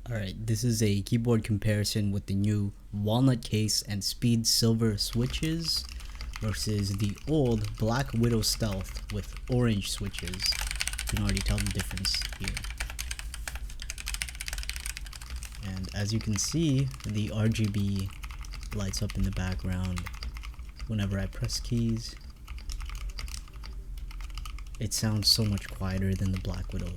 Alright, this is a keyboard comparison with the new walnut case and speed silver switches versus the old BlackWidow Stealth with orange switches. You can already tell the difference here. And as you can see, the RGB lights up in the background whenever I press keys. It sounds so much quieter than the BlackWidow.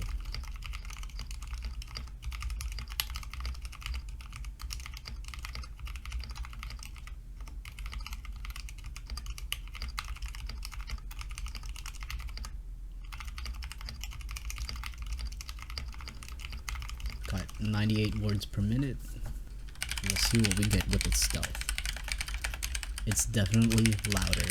Got 98 words per minute. We'll see what we get with its stealth. It's definitely louder.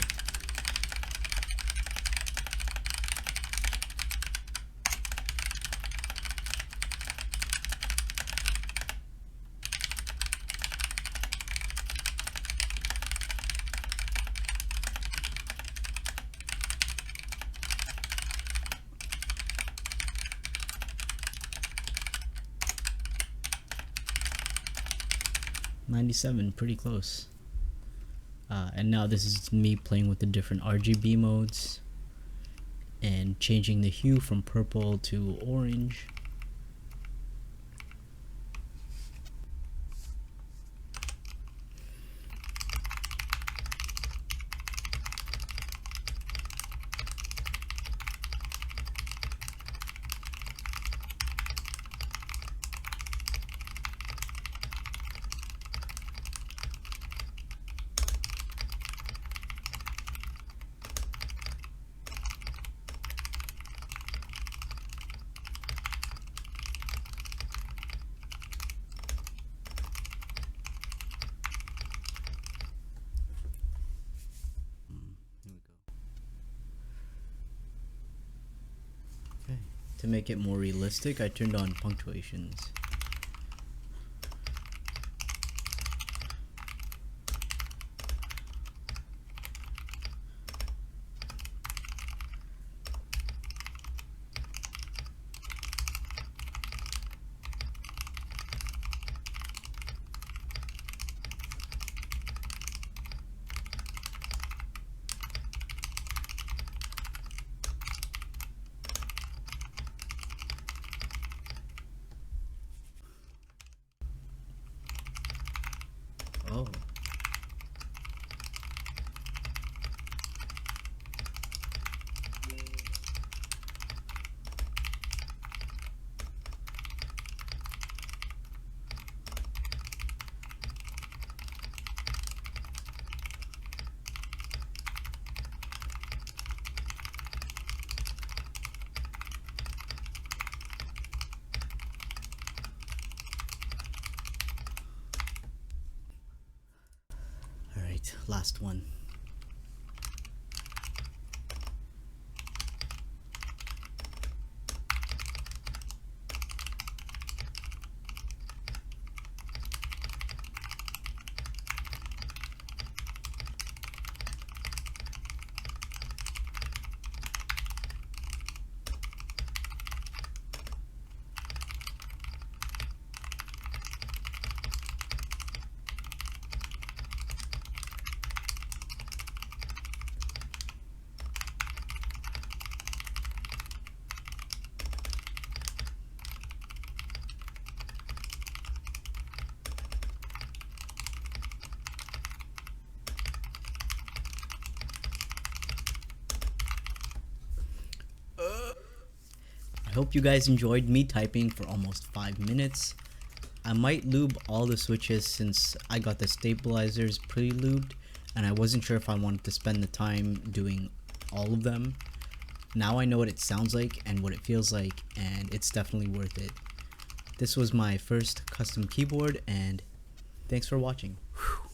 .97, pretty close. And now this is me playing with the different RGB modes and changing the hue from purple to orange. To make it more realistic, I turned on punctuations. Oh. Last one. I hope you guys enjoyed me typing for almost 5 minutes. I might lube all the switches since I got the stabilizers pre-lubed and I wasn't sure if I wanted to spend the time doing all of them. Now I know what it sounds like and what it feels like, and it's definitely worth it. This was my first custom keyboard, and thanks for watching. Whew.